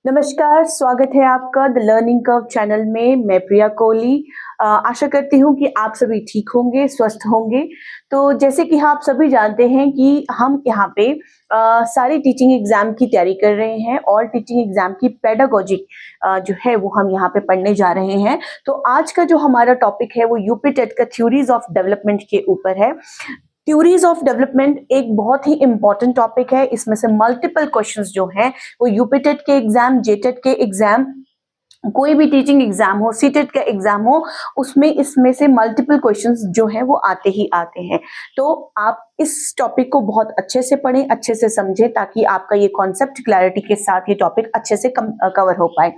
नमस्कार, स्वागत है आपका द लर्निंग कर्व चैनल में। मैं प्रिया कोहली आशा करती हूँ कि आप सभी ठीक होंगे, स्वस्थ होंगे। तो जैसे कि आप सभी जानते हैं कि हम यहाँ पे सारी टीचिंग एग्जाम की तैयारी कर रहे हैं और टीचिंग एग्जाम की पेडागोजी जो है वो हम यहाँ पे पढ़ने जा रहे हैं। तो आज का जो हमारा टॉपिक है वो यूपी टेट का थ्योरीज ऑफ डेवलपमेंट के ऊपर है। थ्योरीज ऑफ डेवलपमेंट एक बहुत ही इंपॉर्टेंट टॉपिक है। इसमें से मल्टीपल क्वेश्चंस जो हैं वो यूपी टेट के एग्जाम, जेटेट के एग्जाम, कोई भी टीचिंग एग्जाम हो, सीटेट का एग्जाम हो, उसमें इसमें से मल्टीपल क्वेश्चंस जो है वो आते ही आते हैं। तो आप इस टॉपिक को बहुत अच्छे से पढ़ें, अच्छे से समझें, ताकि आपका ये कॉन्सेप्ट क्लैरिटी के साथ ये टॉपिक अच्छे से कवर हो पाए।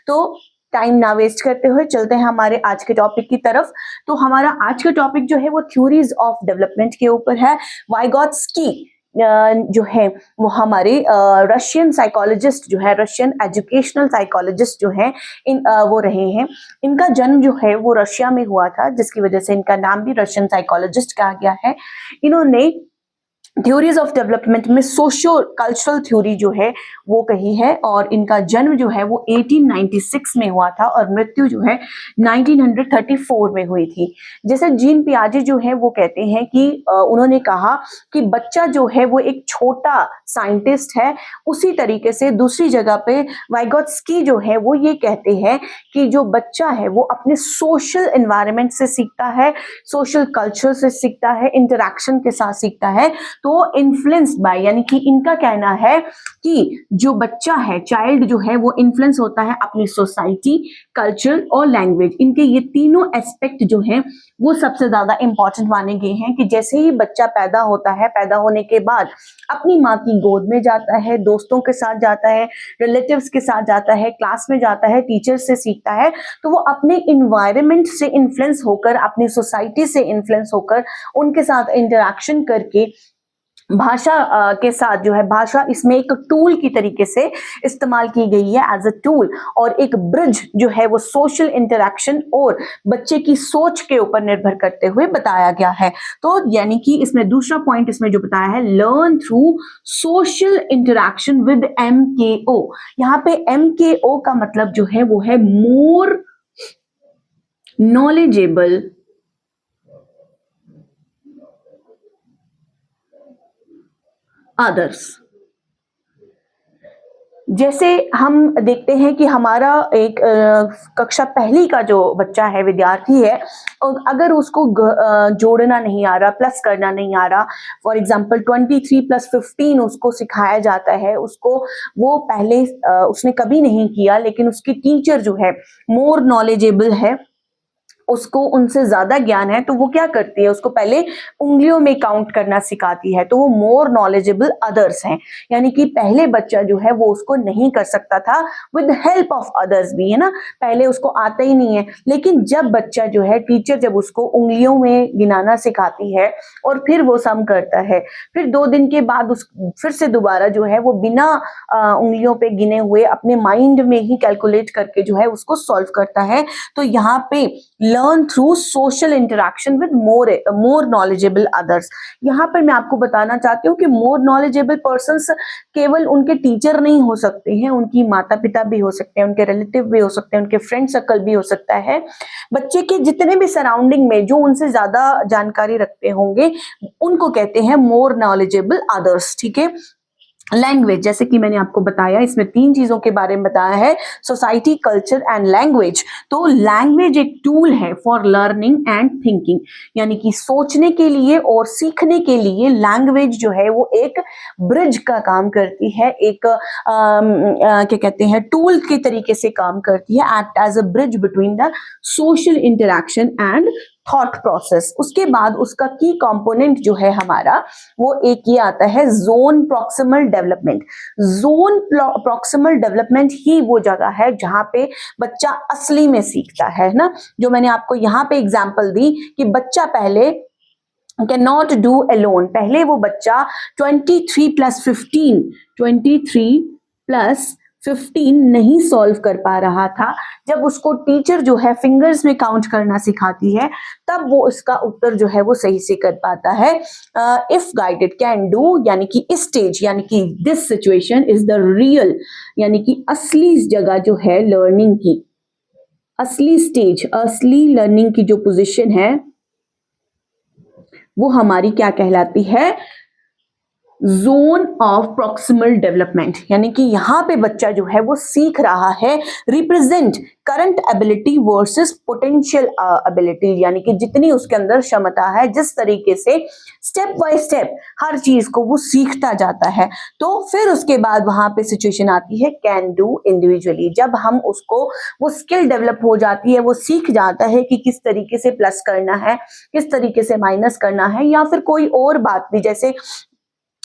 तो टाइम ना वेस्ट करते हुए चलते हैं हमारे आज के टॉपिक की तरफ। तो हमारा आज का टॉपिक जो है वो थ्योरीज ऑफ डेवलपमेंट के ऊपर है। वाइगॉट्स्की जो है वो हमारे रशियन साइकोलॉजिस्ट जो है, रशियन एजुकेशनल साइकोलॉजिस्ट जो है वो रहे हैं। इनका जन्म जो है वो रशिया में हुआ था, जिसकी वजह से इनका नाम भी रशियन साइकोलॉजिस्ट कहा गया है। इन्होंने थ्योरीज ऑफ डेवलपमेंट में सोशियो कल्चरल थ्योरी जो है वो कही है, और इनका जन्म जो है वो 1896 में हुआ था और मृत्यु जो है 1934 में हुई थी। जैसे जीन पियाजे जो है वो कहते हैं कि उन्होंने कहा कि बच्चा जो है वो एक छोटा साइंटिस्ट है, उसी तरीके से दूसरी जगह पे वाइगॉट्स्की जो है वो ये कहते हैं कि जो बच्चा है वो अपने सोशल एनवायरनमेंट से सीखता है, सोशल कल्चर से सीखता है, इंटरेक्शन के साथ सीखता है। तो इन्फ्लुएंस्ड बाय, यानी कि इनका कहना है कि जो बच्चा है, चाइल्ड जो है वो इन्फ्लुएंस होता है अपनी सोसाइटी, कल्चर और लैंग्वेज। इनके ये तीनों एस्पेक्ट जो हैं वो सबसे ज्यादा इंपॉर्टेंट माने गए हैं। कि जैसे ही बच्चा पैदा होता है, पैदा होने के बाद अपनी माँ की गोद में जाता है, दोस्तों के साथ जाता है, रिलेटिव्स के साथ जाता है, क्लास में जाता है, टीचर से सीखता है, तो वो अपने इन्वायरमेंट से इन्फ्लुएंस होकर, अपनी सोसाइटी से इन्फ्लुएंस होकर, उनके साथ इंटरेक्शन करके भाषा के साथ जो है, भाषा इसमें एक टूल की तरीके से इस्तेमाल की गई है, एज अ टूल, और एक ब्रिज जो है वो सोशल इंटरेक्शन और बच्चे की सोच के ऊपर निर्भर करते हुए बताया गया है। तो यानी कि इसमें दूसरा पॉइंट इसमें जो बताया है, learn through social interaction with MKO। यहाँ पे MKO का मतलब जो है वो है मोर नॉलेजेबल अदर्स। जैसे हम देखते हैं कि हमारा एक कक्षा पहली का जो बच्चा है, विद्यार्थी है, अगर उसको जोड़ना नहीं आ रहा, प्लस करना नहीं आ रहा, फॉर एग्जांपल 23 + 15 उसको सिखाया जाता है, उसको वो पहले उसने कभी नहीं किया, लेकिन उसकी टीचर जो है मोर नॉलेजेबल है, उसको उनसे ज्यादा ज्ञान है, तो वो क्या करती है, उसको पहले उंगलियों में काउंट करना सिखाती है, तो वो मोर नॉलेजेबल अदर्स हैं। यानी कि पहले बच्चा जो है वो उसको नहीं कर सकता था, विद हेल्प ऑफ अदर्स भी, है ना, पहले उसको आता ही नहीं है। लेकिन जब बच्चा जो है, टीचर जब उसको उंगलियों में गिनाना सिखाती है और फिर वो सम करता है, फिर 2 दिन के बाद उस फिर से दोबारा जो है वो बिना उंगलियों पे गिने हुए अपने माइंड में ही कैलकुलेट करके जो है उसको सॉल्व करता है। तो यहाँ पे learn through social interaction with more knowledgeable others. यहाँ पर मैं आपको बताना चाहती हूँ कि मोर नॉलेजेबल पर्संस केवल उनके टीचर नहीं हो सकते हैं, उनकी माता पिता भी हो सकते हैं, उनके रिलेटिव भी हो सकते हैं, उनके फ्रेंड सर्कल भी हो सकता है। बच्चे के जितने भी सराउंडिंग में जो उनसे ज्यादा जानकारी रखते होंगे, उनको कहते हैं मोर नॉलेजेबल अदर्स। ठीक है। लैंग्वेज, जैसे कि मैंने आपको बताया, इसमें 3 चीजों के बारे में बताया है, सोसाइटी, कल्चर एंड लैंग्वेज। तो लैंग्वेज एक टूल है फॉर लर्निंग एंड थिंकिंग, यानी कि सोचने के लिए और सीखने के लिए लैंग्वेज जो है वो एक ब्रिज का काम करती है, एक क्या कहते हैं, टूल के तरीके से काम करती है, act as a bridge between the social interaction and thought process. उसके बाद उसका की कंपोनेंट जो है हमारा, वो एक ये आता है, zone proximal development. Zone proximal development ही वो जगह है जहां पे बच्चा असली में सीखता है ना। जो मैंने आपको यहाँ पे एग्जांपल दी कि बच्चा पहले कैन नॉट डू अलोन, पहले वो बच्चा 23 + 15 15 नहीं सॉल्व कर पा रहा था, जब उसको टीचर जो है फिंगर्स में काउंट करना सिखाती है, तब वो इसका उत्तर जो है वो सही से कर पाता है। इफ गाइडेड कैन डू, यानी कि इस स्टेज, यानी कि this situation is the real, यानी कि असली जगह जो है लर्निंग की, असली स्टेज, असली लर्निंग की जो पोजीशन है वो हमारी क्या कहलाती है, जोन ऑफ प्रॉक्सिमल डेवलपमेंट, यानी कि यहाँ पे बच्चा जो है वो सीख रहा है represent current ability versus potential ability, यानी कि जितनी उसके अंदर क्षमता है, जिस तरीके से स्टेप बाय स्टेप हर चीज को वो सीखता जाता है। तो फिर उसके बाद वहां पे सिचुएशन आती है कैन डू इंडिविजुअली, जब हम उसको वो स्किल डेवलप हो जाती है, वो सीख जाता है कि किस तरीके से प्लस करना है, किस तरीके से माइनस करना है, या फिर कोई और बात भी, जैसे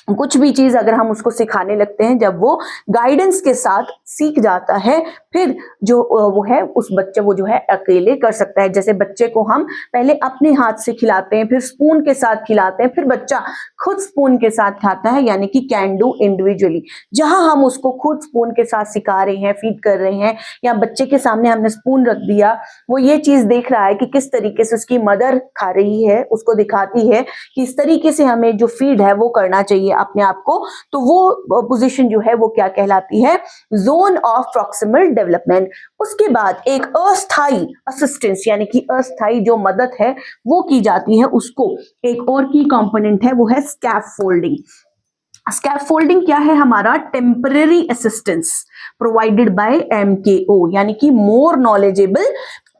कुछ भी चीज अगर हम उसको सिखाने लगते हैं, जब वो गाइडेंस के साथ सीख जाता है, फिर जो वो है उस बच्चे वो जो है अकेले कर सकता है। जैसे बच्चे को हम पहले अपने हाथ से खिलाते हैं, फिर स्पून के साथ खिलाते हैं, फिर बच्चा खुद स्पून के साथ खाता है, यानी कि कैन डू इंडिविजुअली। जहां हम उसको खुद स्पून के साथ सिखा रहे हैं, फीड कर रहे हैं, या बच्चे के सामने हमने स्पून रख दिया, वो ये चीज देख रहा है कि किस तरीके से उसकी मदर खा रही है, उसको दिखाती है कि इस तरीके से हमें जो फीड है वो करना चाहिए अपने आप को, तो वो पोजीशन जो है वो क्या कहलाती है, जोन ऑफ प्रॉक्सिमल डेवलपमेंट। उसके बाद एक अस्थाई असिस्टेंस, यानी कि अस्थाई जो मदद है वो की जाती है उसको। एक और की कंपोनेंट है वो है स्कैफोल्डिंग। स्कैफोल्डिंग क्या है, हमारा temporary assistance provided by MKO, यानी कि मोर नॉलेजेबल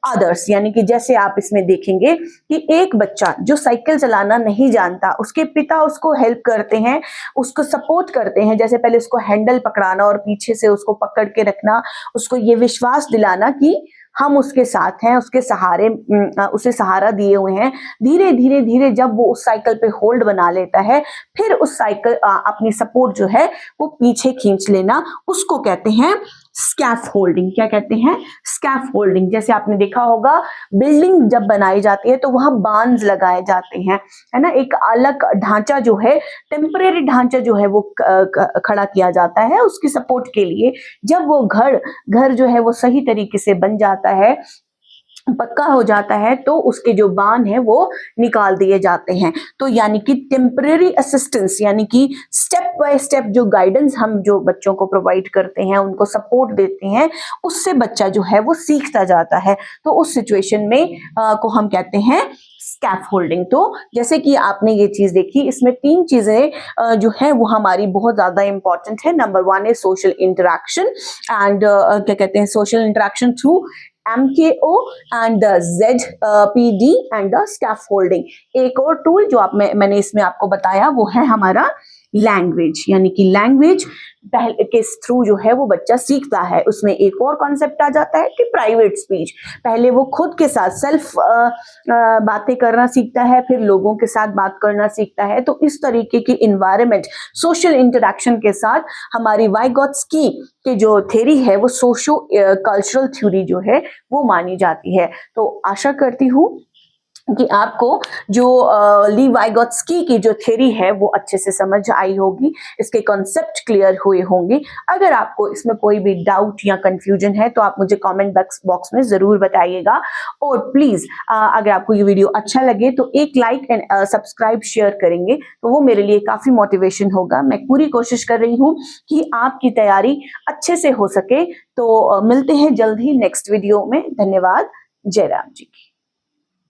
अदर्स, यानी कि जैसे आप इसमें देखेंगे कि एक बच्चा जो साइकिल चलाना नहीं जानता, उसके पिता उसको हेल्प करते हैं, उसको सपोर्ट करते हैं, जैसे पहले उसको हैंडल पकड़ाना और पीछे से उसको पकड़ के रखना, उसको ये विश्वास दिलाना कि हम उसके साथ हैं, उसके सहारे, उसे सहारा दिए हुए हैं। धीरे धीरे धीरे जब वो उस साइकिल पे होल्ड बना लेता है, फिर उस साइकिल अपनी सपोर्ट जो है वो पीछे खींच लेना, उसको कहते हैं स्कैफोल्डिंग। क्या कहते हैं, स्कैफोल्डिंग। जैसे आपने देखा होगा बिल्डिंग जब बनाई जाती है तो वहां बांस लगाए जाते हैं, है ना, एक अलग ढांचा जो है, टेम्परेरी ढांचा जो है वो खड़ा किया जाता है उसकी सपोर्ट के लिए। जब वो घर जो है वो सही तरीके से बन जाता है, पक्का हो जाता है, तो उसके जो बांध है वो निकाल दिए जाते हैं। तो यानी कि टेम्परेरी असिस्टेंस, यानी कि स्टेप बाय स्टेप जो गाइडेंस हम जो बच्चों को प्रोवाइड करते हैं, उनको सपोर्ट देते हैं, उससे बच्चा जो है वो सीखता जाता है। तो उस सिचुएशन में को हम कहते हैं स्कैफोल्डिंग। तो जैसे कि आपने ये चीज देखी, इसमें 3 चीजें जो है वो हमारी बहुत ज्यादा इंपॉर्टेंट है। नंबर 1 है सोशल इंटरेक्शन, एंड क्या कहते हैं, social interaction through MKO and the ZPD and the scaffolding। एक और टूल जो मैंने इसमें आपको बताया वो है हमारा लैंग्वेज, यानी कि लैंग्वेज पहले के थ्रू जो है वो बच्चा सीखता है। उसमें एक और कॉन्सेप्ट आ जाता है कि प्राइवेट स्पीच, पहले वो खुद के साथ सेल्फ बातें करना सीखता है, फिर लोगों के साथ बात करना सीखता है। तो इस तरीके की इन्वायरमेंट, सोशल इंटरेक्शन के साथ हमारी वाइगोत्स्की की जो थ्योरी है वो सोशो कल्चरल थ्योरी जो है वो मानी जाती है। तो आशा करती हूँ कि आपको जो ली वाइगोत्स्की की जो थ्योरी है वो अच्छे से समझ आई होगी, इसके कॉन्सेप्ट क्लियर हुए होंगे। अगर आपको इसमें कोई भी डाउट या कंफ्यूजन है तो आप मुझे कमेंट बॉक्स में जरूर बताइएगा। और प्लीज अगर आपको ये वीडियो अच्छा लगे तो एक लाइक एंड सब्सक्राइब शेयर करेंगे तो वो मेरे लिए काफी मोटिवेशन होगा। मैं पूरी कोशिश कर रही हूँ कि आपकी तैयारी अच्छे से हो सके। तो मिलते हैं जल्द ही नेक्स्ट वीडियो में। धन्यवाद। जय राम जी की।